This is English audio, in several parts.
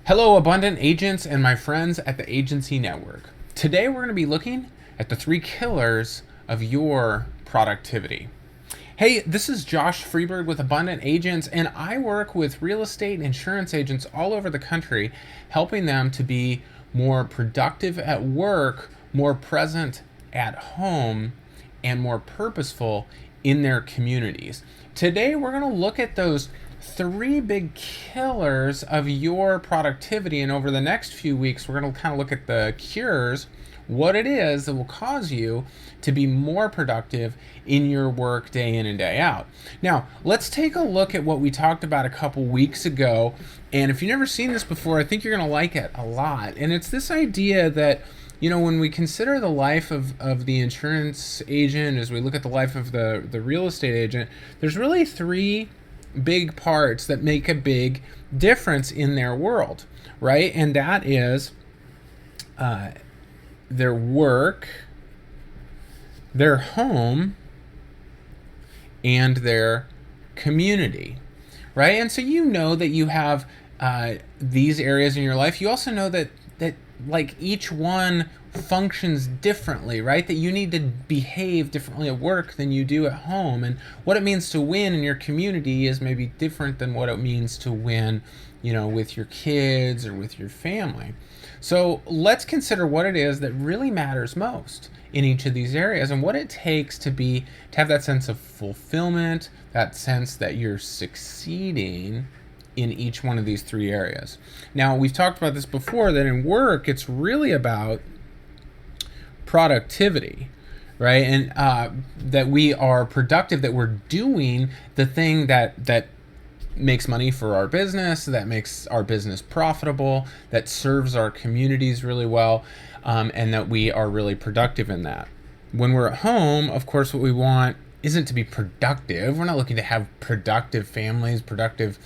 Hello, abundant agents and my friends at the Agency Network. Today we're going to be looking at the 3 killers of your productivity. Hey, this is Josh Friberg with Abundant Agents, and I work with real estate and insurance agents all over the country, helping them to be more productive at work, more present at home, and more purposeful in their communities. Today we're going to look at those 3 big killers of your productivity, and over the next few weeks we're going to kind of look at the cures, what it is that will cause you to be more productive in your work day in and day out. Now let's take a look at what we talked about a couple weeks ago, and if you've never seen this before, I think you're going to like it a lot. And it's this idea that, you know, when we consider the life of the insurance agent, as we look at the life of the real estate agent, there's really 3 big parts that make a big difference in their world, right? And that is their work, their home, and their community, right? And so you know that you have these areas in your life. You also know that like each one functions differently, right? That you need to behave differently at work than you do at home, and what it means to win in your community is maybe different than what it means to win, you know, with your kids or with your family. So let's consider what it is that really matters most in each of these areas, and what it takes to have that sense of fulfillment, that sense that you're succeeding in each one of these 3 areas. Now, we've talked about this before, that in work, it's really about productivity, right? And that we are productive, that we're doing the thing that makes money for our business, that makes our business profitable, that serves our communities really well, and that we are really productive in that. When we're at home, of course, what we want isn't to be productive. We're not looking to have productive families, productive,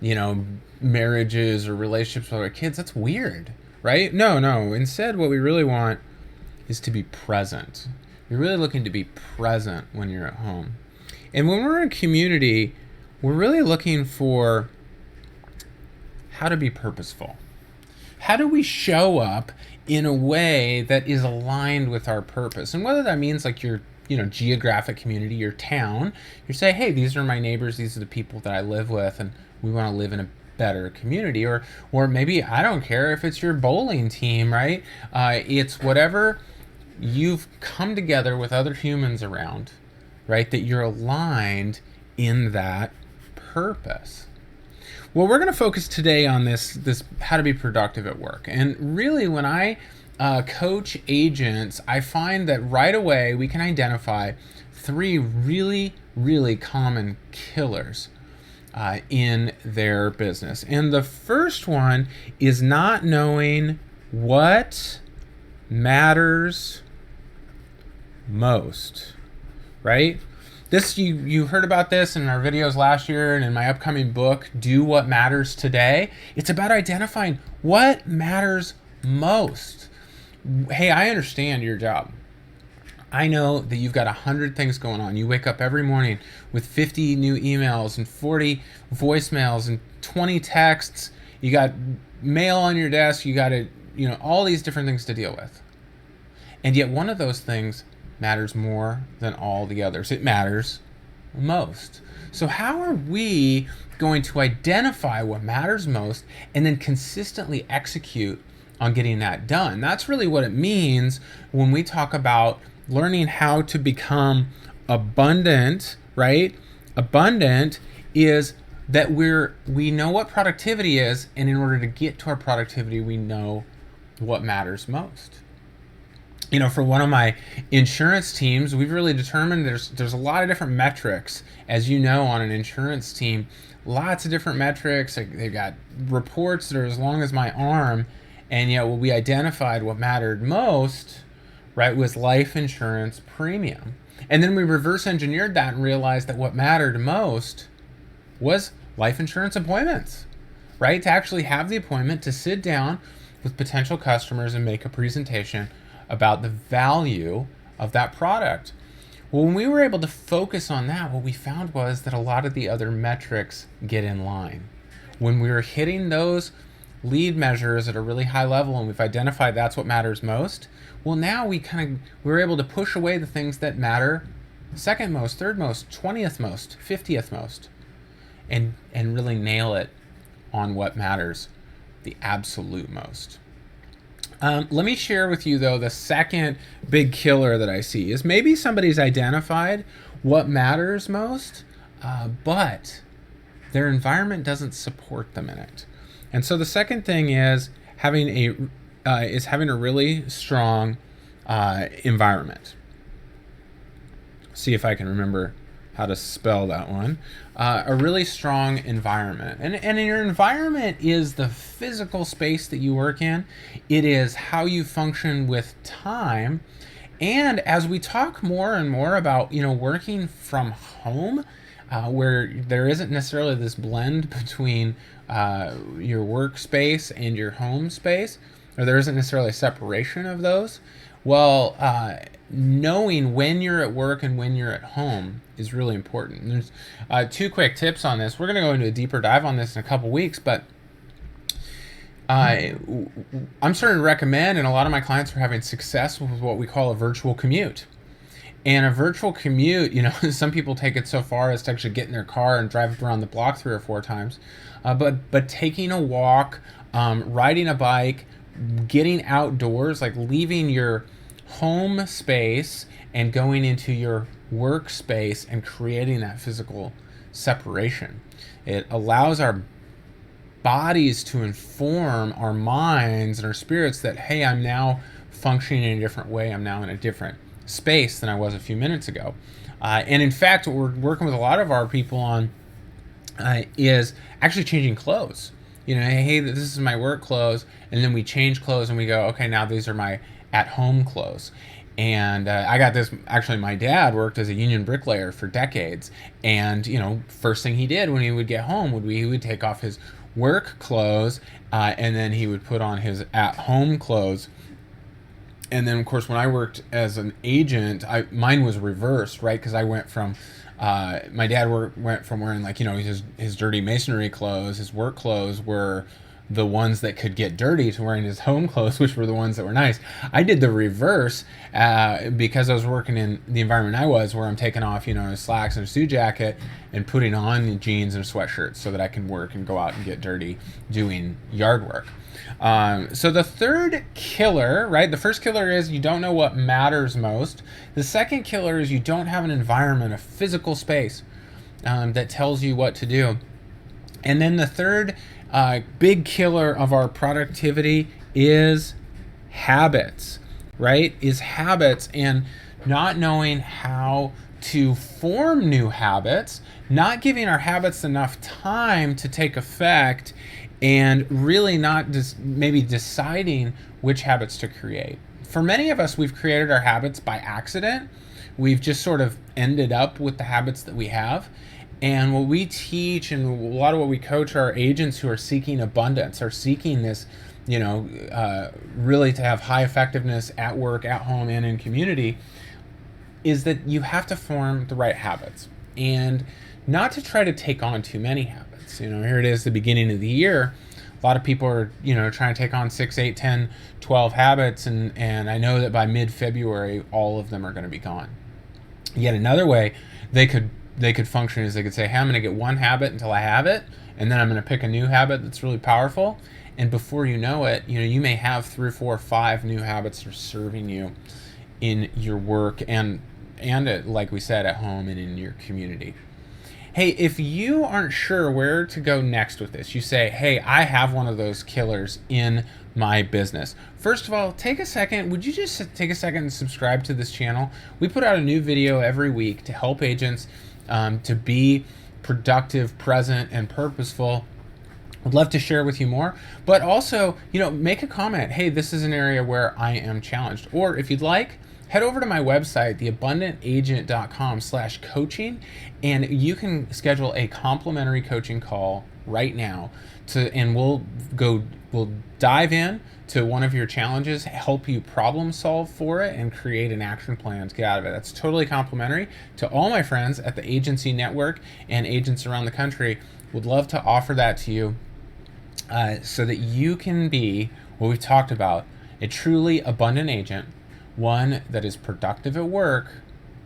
you know, marriages or relationships with our kids. That's weird, right? No. Instead, what we really want is to be present. You're really looking to be present when you're at home. And when we're in a community, we're really looking for how to be purposeful. How do we show up in a way that is aligned with our purpose? And whether that means like your, you know, geographic community, your town, you say, hey, these are my neighbors, these are the people that I live with, and we want to live in a better community. Or maybe, I don't care if it's your bowling team, right? It's whatever you've come together with other humans around, right? That you're aligned in that purpose. Well, we're going to focus today on this how to be productive at work. And really, when I coach agents, I find that right away we can identify 3 really, really common killers in their business. And the first one is not knowing what matters most, right? This, you heard about this in our videos last year and in my upcoming book, Do What Matters Today. It's about identifying what matters most. Hey, I understand your job. I know that you've got 100 things going on. You wake up every morning with 50 new emails and 40 voicemails and 20 texts. You got mail on your desk. You got all these different things to deal with. And yet one of those things matters more than all the others. It matters most. So how are we going to identify what matters most and then consistently execute on getting that done? That's really what it means when we talk about learning how to become abundant, right? Abundant is that we know what productivity is, and in order to get to our productivity, we know what matters most. You know, for one of my insurance teams, we've really determined there's a lot of different metrics, as you know, on an insurance team. Lots of different metrics. They've got reports that are as long as my arm, and yet we identified what mattered most, right, was life insurance premium. And then we reverse engineered that and realized that what mattered most was life insurance appointments, right? To actually have the appointment, to sit down with potential customers and make a presentation about the value of that product. Well, when we were able to focus on that, what we found was that a lot of the other metrics get in line. When we were hitting those lead measures at a really high level and we've identified that's what matters most, well, now we're able to push away the things that matter second most, third most, 20th most, 50th most, and really nail it on what matters the absolute most. Let me share with you, though, the second big killer that I see is maybe somebody's identified what matters most, but their environment doesn't support them in it. And so the second thing is having a really strong environment. See if I can remember how to spell that one. A really strong environment. And your environment is the physical space that you work in. It is how you function with time. And as we talk more and more about, working from home, where there isn't necessarily this blend between your workspace and your home space, or there isn't necessarily a separation of those, well, knowing when you're at work and when you're at home is really important. And there's 2 quick tips on this. We're going to go into a deeper dive on this in a couple weeks, but I'm starting to recommend, and a lot of my clients are having success with what we call a virtual commute. And a virtual commute, some people take it so far as to actually get in their car and drive around the block 3 or 4 times. But taking a walk, riding a bike, getting outdoors, like leaving your home space and going into your workspace and creating that physical separation. It allows our bodies to inform our minds and our spirits that, hey, I'm now functioning in a different way. I'm now in a different space than I was a few minutes ago. And in fact, what we're working with a lot of our people on is actually changing clothes. Hey, this is my work clothes, and then we change clothes and we go, okay, now these are my at-home clothes. And I got this, actually my dad worked as a union bricklayer for decades, and first thing he did when he would get home he would take off his work clothes and then he would put on his at-home clothes. And then of course when I worked as an agent, mine was reversed, right? Because I went from my dad went from wearing his dirty masonry clothes, his work clothes were the ones that could get dirty, to wearing his home clothes, which were the ones that were nice. I did the reverse because I was working in the environment I was, where I'm taking off, slacks and a suit jacket and putting on jeans and sweatshirts so that I can work and go out and get dirty doing yard work. So the third killer, right? The first killer is you don't know what matters most. The second killer is you don't have an environment, a physical space that tells you what to do. And then the third big killer of our productivity is habits, right? Is habits, and not knowing how to form new habits, not giving our habits enough time to take effect, and really not just maybe deciding which habits to create. For many of us, we've created our habits by accident. We've just sort of ended up with the habits that we have. And what we teach and a lot of what we coach our agents who are seeking abundance, are seeking this, really to have high effectiveness at work, at home, and in community, is that you have to form the right habits and not to try to take on too many habits. Here it is, the beginning of the year. A lot of people are, trying to take on 6, 8, 10, 12 habits. And I know that by mid-February, all of them are going to be gone. Yet another way they could function is they could say, hey, I'm going to get one habit until I have it, and then I'm going to pick a new habit that's really powerful. And before you know it, you may have 3, 4, 5 new habits that are serving you in your work and like we said, at home and in your community. Hey, if you aren't sure where to go next with this, you say, hey, I have one of those killers in my business. First of all, take a second. Would you just take a second and subscribe to this channel? We put out a new video every week to help agents to be productive, present, and purposeful. I'd love to share with you more, but also, make a comment. Hey, this is an area where I am challenged. Or if you'd like, head over to my website, theabundantagent.com/coaching, and you can schedule a complimentary coaching call right now and we'll dive in to one of your challenges, help you problem solve for it, and create an action plan to get out of it. That's totally complimentary to all my friends at the agency network and agents around the country. Would love to offer that to you. so that you can be what we've talked about, a truly abundant agent, one that is productive at work,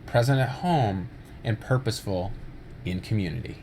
present at home, and purposeful in community.